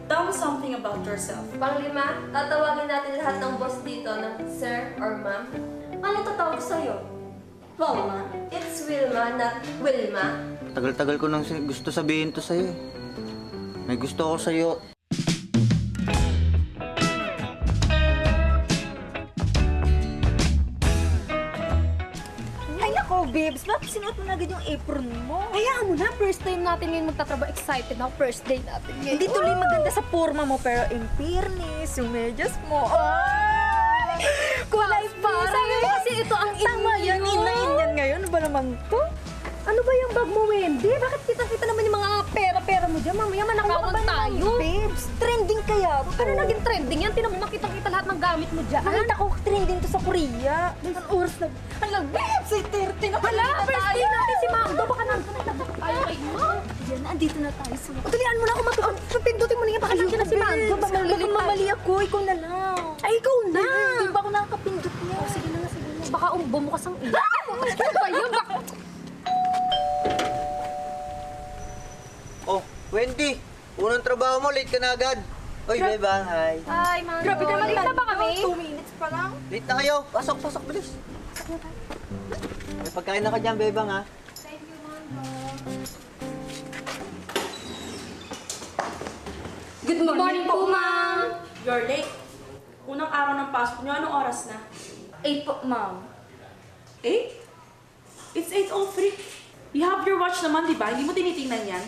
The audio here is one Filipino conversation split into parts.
Tell me something about yourself. Panglima, tatawagin natin lahat ng boss dito ng sir or ma'am. Anong tatawag sa'yo? Wilma. It's Wilma, not Wilma. Tagal-tagal ko nang gusto sabihin to sa'yo. May gusto ako sa'yo. Ay nako, babes, bakit sinuot mo na agad yung apron mo? Hayaan mo na, first time natin ngayon magtatrabaho. Excited ako, first day natin ngayon. Hindi tuloy maganda sa forma mo, pero in fairness, yung medyas mo, ay! Kulay Para sabi mo kasi ito ang tama yan, inain yan ngayon. Ano ba naman to? Ano ba yung bag mo, Wendy? Bakit kita-kita naman yung mga pera-pera mo dyan? Mamaya manakawan tayo. Babes, trending kaya to. Ano naging trending yan? Tinan mo, makita-kita lahat ng gamit mo dyan. Nakita ko trending to sa Korea. Ang oras na. Hala, babes, ay 30 na Wala, pala first day natin si Mando. Baka nandun na tayo kay Ma'am. Yan, andito na tayo. Tulian mo na ako matuon. Pindutin mo na yan. Baka nandun na si Mando. Baka Baka mamali ako, ikaw na lang. Ay, ikaw na. Hindi ba ako nakakapindot niya? Sige na, sige na. Baka bumukas ang iyo. Ano ba yun? Baka... Oh, Wendy! Unang trabaho mo, late ka na agad. Oy, beba, hi. Ay, Mando. Grabe ka naman, Late na ba kami? 2 minutes pa lang. Late na kayo. Pasok, pasok, bilis. May pagkain na ka dyan, bebang, ha? Good morning po, ma'am. You're late. Unang araw ng pasok niyo, anong oras na? 8 po, ma'am. 8? It's 8:03. You have your watch naman, di ba? Hindi mo tinitingnan yan.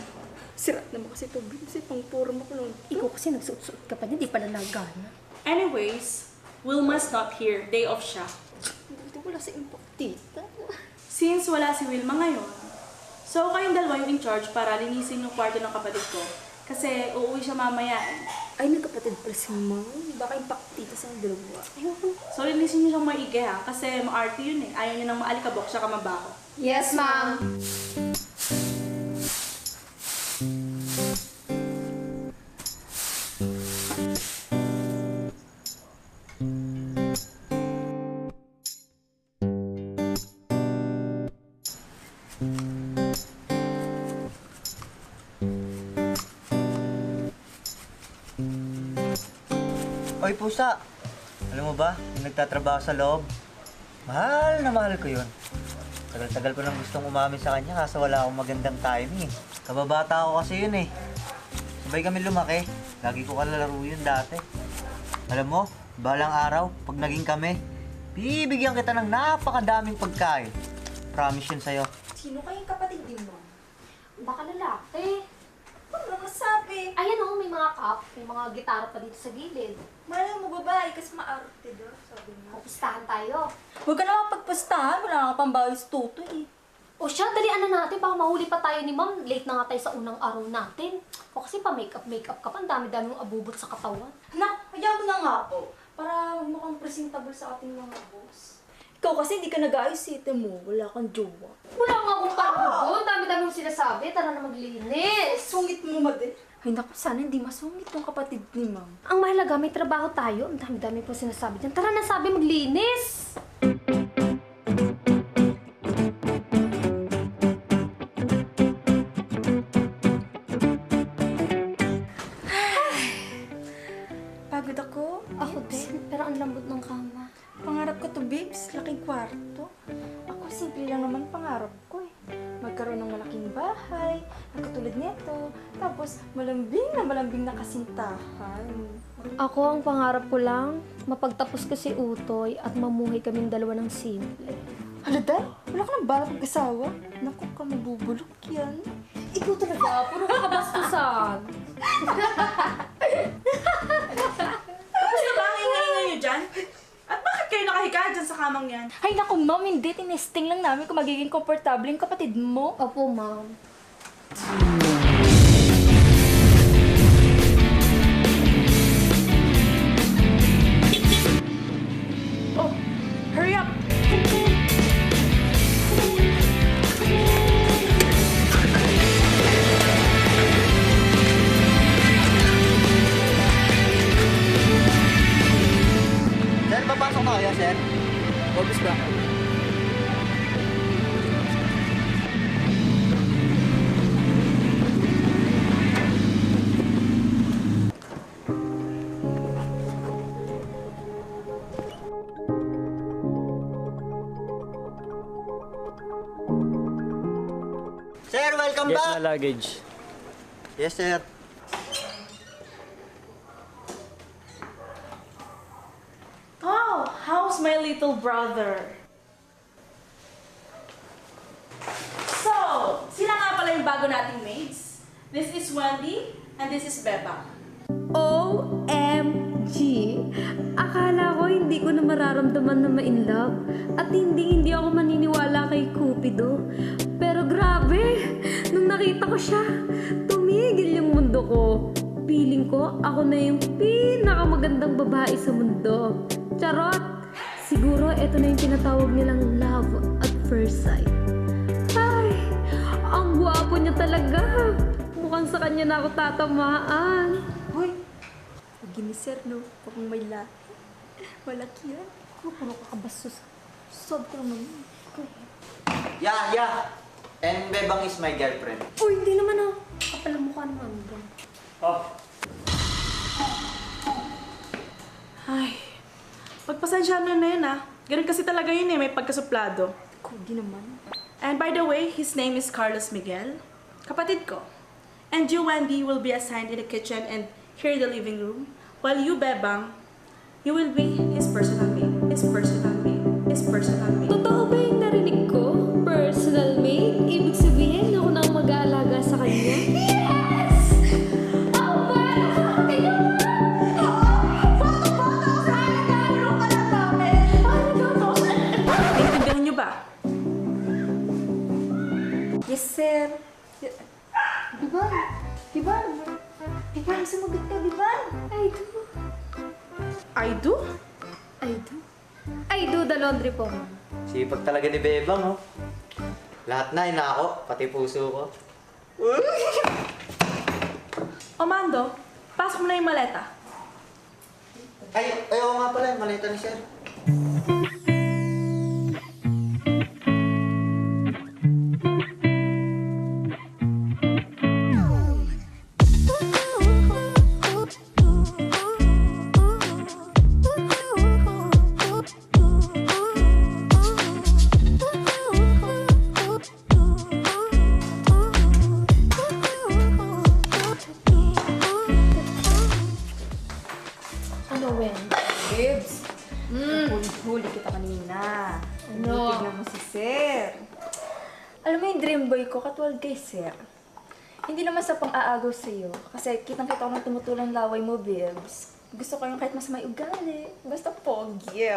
Sira naman kasi ito, babes, pang forma ko lang. Ikaw kasi nagsuot-suot ka pa niya. Di pala nagana. Anyways, Wilma's not here. Day off siya. Dito wala si impact tita. Since wala si Wilma ngayon, so kayong dalawa yung in charge para linisin yung kwarto ng kapatid ko. Kasi uuwi siya mamaya eh. Ay, nagkapatid pala si ma'am. Baka impact tita sa dalawa. So linisin niyo siyang maigi ha, kasi maarte yun eh. Ayaw niya nang maalikabok siya kamabaho. Yes, ma'am. Oy, pusa! Alam mo ba, yung nagtatrabaho sa loob, mahal na mahal ko yun. Tagal-tagal ko nang gustong umamin sa kanya kaso wala akong magandang timing eh. Kababata ako kasi yun eh. Sabay kami lumaki. Lagi ko kalalaro yun dati. Alam mo, balang araw, pag naging kami, bibigyan kita ng napakadaming pagkain. Promise yun sa'yo. Sino kayong kapatid din mo? Baka lalaki. Ano masabi? Ayan o, may mga cup. May mga gitara pa dito sa gilid. Malay mo babae kasi maarte daw, sabi mo. Pupustahan tayo. Huwag ka naman pagpustahan, wala ka pang bayos tuto eh. O siya, dalian na natin. Baka mahuli pa tayo ni Ma'am. Late na nga tayo sa unang araw natin. O kasi pa makeup ka pa. Ang dami-dami mong abubot sa katawan. Anak, hayaan mo na nga po. Para mukhang presentable sa ating mga boss. Ikaw kasi hindi ka nag-ayos sita mo, wala kang jowa. Wala nga akong parugo. Ang dami-dami mong sinasabi. Tara na maglinis. Sungit mo madin. Ay naku, sana hindi masungit yung kapatid ni ma'am. Ang mahalaga, may trabaho tayo. Ang dami-dami po sinasabi dyan. Tara na, sabi maglinis. Pagod ako. Ako din, pero ang lambot ng kama. Pangarap ko to, babes. Laking kwarto. Ako, simple lang naman pangarap ko eh. Magkaroon ng malaking bahay, na katulad nito. Tapos, malambing na kasintahan. Ako, ang pangarap ko lang, mapagtapos ko si Utoy at mamuhay kaming dalawa ng simple. Halata? Wala ka nang balak mag-asawa? Naku ka, mabubulok yan. Ikaw talaga. Puro kabastusan. Tapos na ba ang ingay-ingay niyo dyan? At bakit kayo nakahiga dyan sa kamang yan? Ay naku, ma'am, hindi. Tinesting lang namin kung magiging komportable yung kapatid mo. Opo, Ma'am. Oh, hurry up! Sir, papasok na kayo, sir? Obvious ba? welcome Get back! na luggage. Yes, sir. Oh, how's my little brother? So, sila nga pala yung bago nating maids. This is Wendy, and this is Beba. OMG! Akala ko hindi ko na mararamdaman na ma-in love at hindi ako maniniwala kay Cupido. Pero grabe! Nung nakita ko siya, tumigil yung mundo ko. Feeling ko ako na yung pinakamagandang babae sa mundo. Charot! Siguro ito na yung tinatawag nilang love at first sight. Ay! Ang gwapo niya talaga! Mukhang sa kanya na ako tatamaan. Hoy! Huwag ni sir, no? Pag may lahi. Malaki yan. Puro kakabastos. Sob ko naman. Yeah. And Bebang is my girlfriend. Uy, hindi naman ah. Kapal ang mukha naman. Oh, Ay, pagpasensya na yun ah. Ganun kasi talaga yun eh, may pagkasuplado. Kugi naman. And by the way, his name is Carlos Miguel. Kapatid ko. And you, Wendy, will be assigned in the kitchen and here in the living room. While you, Bebang, you will be his personal maid. His personal maid. His personal maid. Totoo ba yung narinig ko? Personal maid? Ibig sabihin ako na ang mag-aalaga sa kanya? Yes! Ako ba? Tingnan mo! Bata-bata sa akin! Gano'n ka lang namin! Naiintindihan niyo ba? Yes, sir. Diban? Diban? Diban, sumagot ka, Diban? I do. I do? I do the laundry po. Sipag talaga ni Bebang, oh. Lahat na, inako, pati puso ko. O Mando, pasok mo na yung maleta. Oo nga pala, yung maleta ni sir. Ano, Wen? Babes. Huli kita kanina. Ano? Tignan mo si sir. Alam mo yung dream boy ko, katulad kay sir. Hindi naman sa pang-aagaw sa'yo. Kasi kitang-kita ko ng tumutulang laway mo, babes. Gusto ko yung kahit mas may ugali. Basta pogi.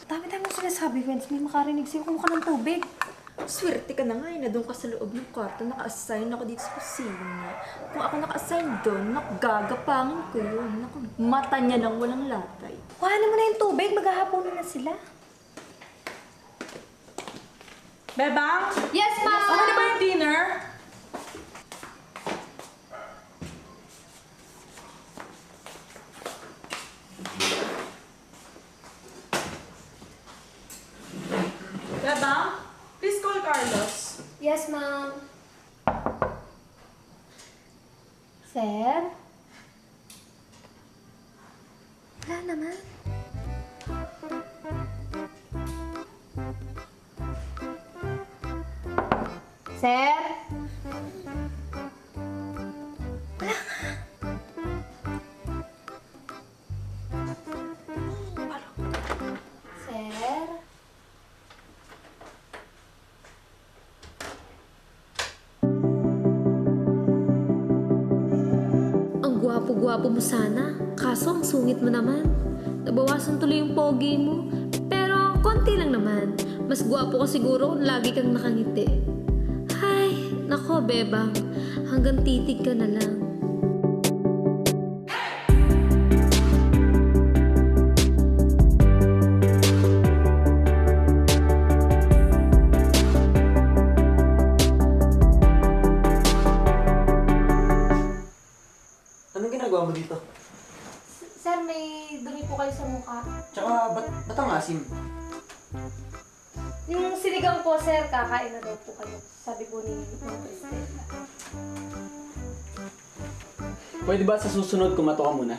Dami-dami mong sinasabi, Wen. May makarinig sa'yo kung ka ng tubig. Swerte ka na nga, na doon ka sa loob ng kwarto, naka-assign ako dito sa kusina. Kung ako naka-assign doon, gagapangin ko yun. Naku, mata niya lang walang latay. Kuhanin mo na yung tubig. Maghahapon na sila. Bebang? Yes, ma'am! Ano na ba yung dinner? Bebang? Please call Carlos. Yes, ma'am. Sir? Wala naman. Sir? Sir? Ang gwapo-gwapo mo sana, kaso ang sungit mo naman. Nabawasan tuloy yung pogi mo, pero konti lang naman. Mas gwapo ka siguro kung lagi kang nakangiti. Hay, nako bebang, hanggang titig ka na lang. Anong ginagawa mo dito? Sir, may dumi po kayo sa mukha. Tsaka, ba't ang asim? Yung sinigang po, sir, kakain na daw po kayo. Sabi po ni Estela. pwede ba sa susunod kumato ka muna?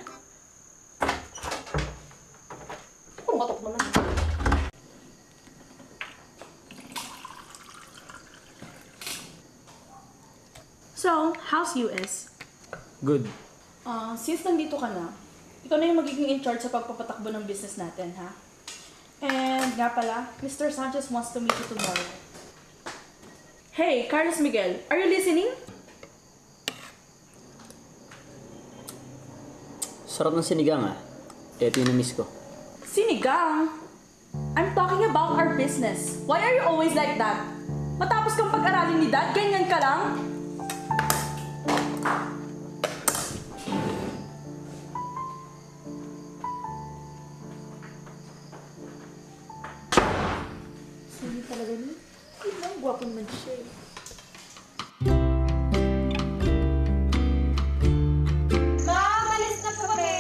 Pumatok naman. So, how's US? Good. Since nandito ka na, ikaw na yung magiging in charge sa pagpapatakbo ng business natin, ha? And nga pala, Mr. Sanchez wants to meet you tomorrow. Hey, Carlos Miguel, are you listening? Sarap ng sinigang ah. Ito yung na-miss ko. Sinigang? I'm talking about our business. Why are you always like that? Matapos kang pag-aralin ni Dad, ganyan ka lang? Sino talaga niya? Ibang gwapo naman siya eh. Ma'am, alis na po kami!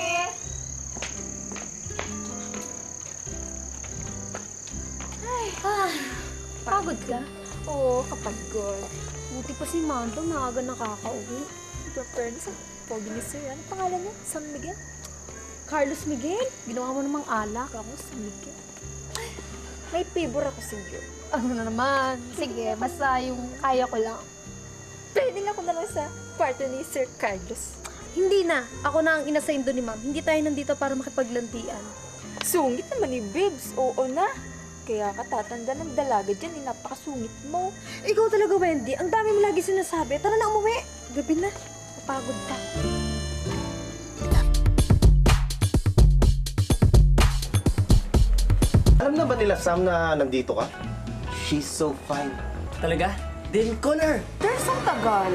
Pagod ka? Oo, kapagod. Buti pa si Mando, maaga nakakauwi. Girlfriend, sa pogi ni Sir. Ano pangalan niya? San Miguel? Carlos Miguel, ginawa mo namang alak. Ako, San Miguel. May favor ako sa iyo. Ano na naman? Sige, basta yung kaya ko lang. Pwede nga ako na lang sa party ni Sir Carlos. Hindi na. Ako na ang inassign doon ni Ma'am. Hindi tayo nandito para makipaglantian. Sungit naman ni Bibs. Oo na. Kaya ka tatanda ng dalaga dyan. Napakasungit mo. Ikaw talaga, Wendy. Ang dami mo lagi sinasabi. Tara na, umuwi. Gabi na. Napagod ka. Alam na ba nila, Sam, na nandito ka? She's so fine. Talaga? Then call her! There's ang tagal.